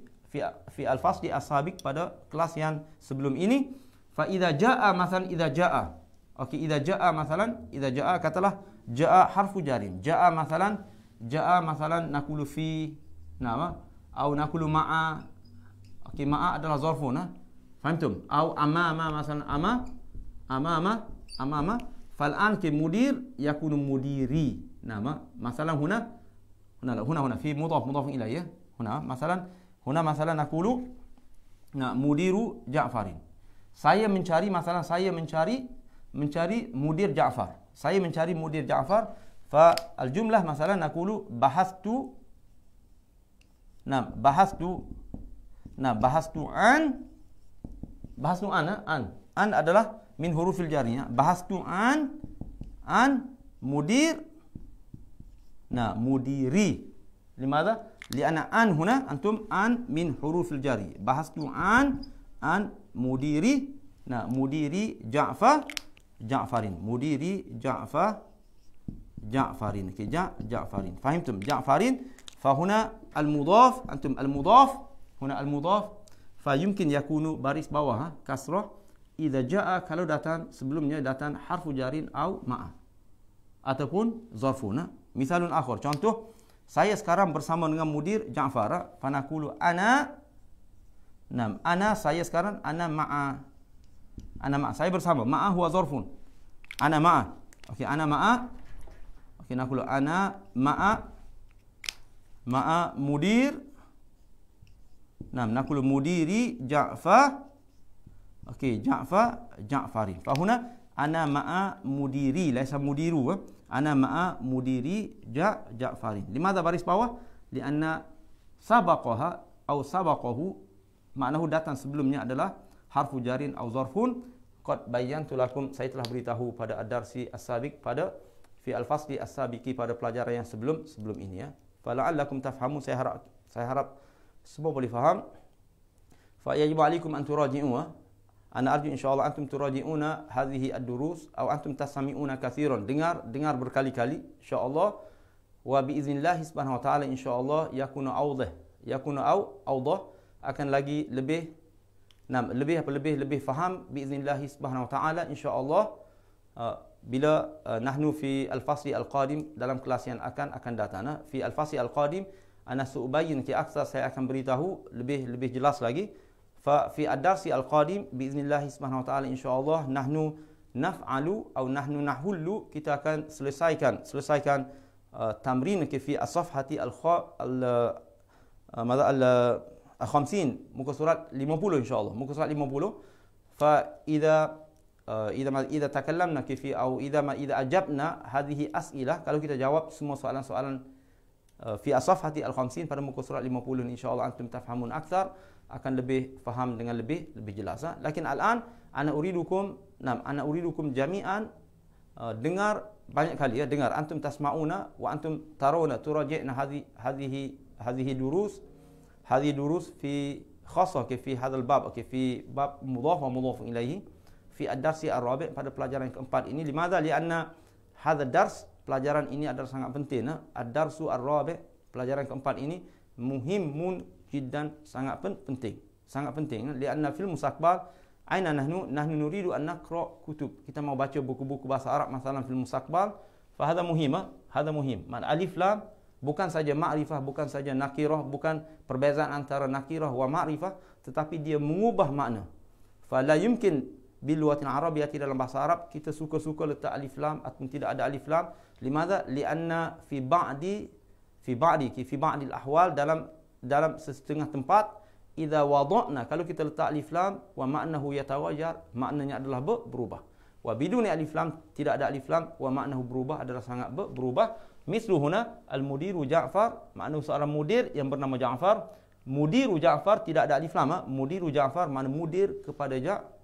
fi al-fasli as-sabiq, pada kelas yang sebelum ini. Fa idza jaa masalan, idza jaa. Okey, idza jaa masalan, idza jaa katalah jaa harfu jarin. Jaa masalan naqulu fi atau naqulu ma'a. Okey, ma'a adalah zarfun. Faham? Atau amama masalan, amama fal'an ki mudir yakunu mudiri. Masalan huna fi mudhafun ilayhi. Huna masalan naqulu mudiru Ja'farin. Saya mencari mudir Ja'far. Fa فالجملة مثلا نقول بحثت نعم بحثت an adalah min hurufil jariyah. Bahastu an mudir mudiri. Limadha? Lianna an huna antum an min hurufil jari. Bahastu an mudiri mudiri Ja'farin. Mudiri Ja'farin. Okay, Ja'farin. Fahimtum? Ja'farin. Fahuna al-mudhaf, antum al-mudhaf, huna al-mudhaf. Fayumkin yakunu baris bawah kasrah idza jaa, kalau datang sebelumnya datang harfu jarin au ma'a ataupun zarfuna. Misalun akhar, contoh, saya sekarang bersama dengan mudir Ja'far, fanaqulu ana saya sekarang ana ma'a, saya bersama, ma'a huwa zarfun, ana ma'a. Okey, ana ma'a. Okey, naqulu ana ma'a mudir. Naqulu mudiri Ja'far. Okey, Ja'farin. Fahuna ana ma'a mudiri, laisa mudiru. Ana ma'a mudiri Ja'farin. Limadha baris bawah? Lianna sabaqaha atau sabaqahu, maknahu datang sebelumnya adalah harfu jarin atau zarfun. Qad bayyantu lakum, saya telah beritahu pada ad-darsi as-sabiq, pada fi al-fasli as-sabiqi, pada pelajaran yang sebelum ini ya. Fala'allakum tafhamun, saya harap semua boleh faham. Fa yajibu alaikum an turaji'u. Ana arju insyaallah antum turaji'una hadhihi ad-durus atau antum tasami'una katsiran. Dengar berkali-kali insyaallah. Wa biiznillah subhanahu wa ta'ala insyaallah yakunu awdah, akan lagi lebih faham biiznillah subhanahu wa ta'ala insyaallah bila nahnu fi al-fasli al-qadim, dalam kelas yang akan datang. Fi al-fasli al-qadim ana su'bayyin ki aktsar, saya akan beritahu lebih jelas lagi. Fa fi ad-darsi al-qadim biiznillah subhanahu wa ta'ala insyaallah nahnu naf'alu atau nahnu nahullu, kita akan selesaikan tamrin fi as-safhati al-50, muka surat 50 insyaallah, muka surat 50. Fa idza takallamna fi atau idza ajabna hadhihi as'ilah, kalau kita jawab semua soalan-soalan fi as-safhati al-50 pada muka surat 50 insyaallah antum tafhamun akthar, akan lebih faham dengan lebih jelas. Lakin al-an ana uridukum jami'an, dengar banyak kali ya, dengar antum tasma'una wa antum tarawna turaji'na hadhihi durus fi khassah fi hadzal bab, fi bab mudhaf wa mudhaf ilaihi fi ad-darsi ar-rabi', pada pelajaran yang keempat ini. Limadha? Lianna hadzal dars, pelajaran ini adalah sangat penting. Ad-darsu ar-rabi', pelajaran keempat ini muhimun jiddan, sangat penting. Lianna fil mustaqbal aina nahnu nuridu an naqra kutub, kita mau baca buku-buku bahasa Arab masalah fil mustaqbal. Fa hadha muhim. Alif lam bukan saja ma'rifah, bukan saja nakirah, bukan perbezaan antara nakirah wa ma'rifah, tetapi dia mengubah makna. Fa la yumkin bil lughatil arabiyyah, dalam bahasa Arab kita suka-suka letak alif lam atau tidak ada alif lam. Limadha? Lianna fi ba'dil ahwal, dalam setengah tempat, idza wada'na, kalau kita letak alif lam, wa ma'nahu yatawajjar, maknanya adalah berubah. Wa biduni alif lam, tidak ada alif lam, wa ma'nahu berubah, adalah sangat berubah. Mislu huna al-mudiru Ja'far, makna seorang mudir yang bernama Ja'far. Mudiru Ja'far tidak ada alif lam. Mudiru Ja'far makna mudir kepada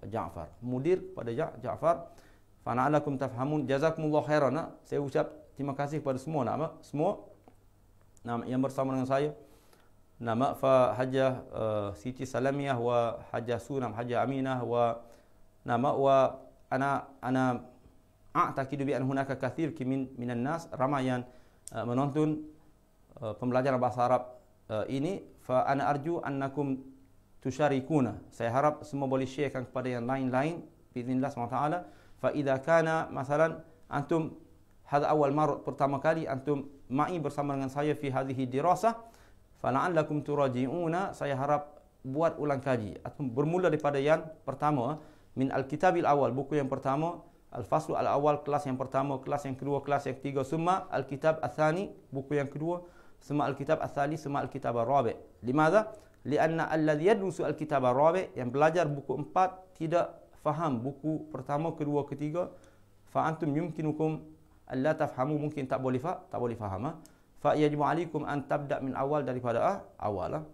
Ja'far. Mudir kepada Ja'far. Fa na'alakum tafhamun. Jazakumullah khairan. Saya ucap terima kasih kepada semua yang bersama dengan saya. Nama fa Hajjah Siti Salamiyah wa Hajjah Sunam, Hajjah Aminah wa ana a'taqidu bi an hunaka kathir minan nas, ramai yang menonton pembelajaran bahasa Arab ini. Fa ana arju annakum tusharikuna, saya harap semua boleh sharekan kepada yang lain-lain biiznillah SWT. Fa idza kana masalan antum hadha awal marra, pertama kali antum ma'i bersama dengan saya fi hadhihi dirasah, fala'allakum turaji'una, saya harap buat ulang kaji atau bermula daripada yang pertama, min al-kitabil awal, buku yang pertama, al-faslu al-awal, kelas yang pertama, kelas yang kedua, kelas yang ketiga, summa al-kitab al-thani, buku yang kedua, summa al-kitab al-thali, summa al-kitab al-rabi'. Limadha? Lianna alladhi yadrusu al-kitab al-rabi', yang belajar buku 4 tidak faham buku pertama, kedua, ketiga, fa antum yumkinukum alla tafhamu mungkin tak boleh faham. Fa yajibu alaikum an tabda min awal daripada awal.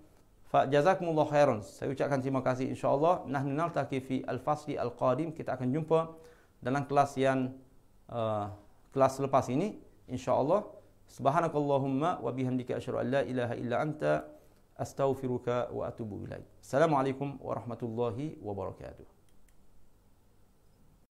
Fa jazakumullahu khairan. Saya ucapkan terima kasih insya-Allah. Nahnu naltaqi fi al-fasli al-qadim. Kita akan jumpa dalam kelas yang kelas lepas ini insya-Allah. Subhanakallahumma wa bihamdika asyhadu an la ilaha illa anta astaghfiruka wa atubu ilaik. Assalamualaikum warahmatullahi wabarakatuh.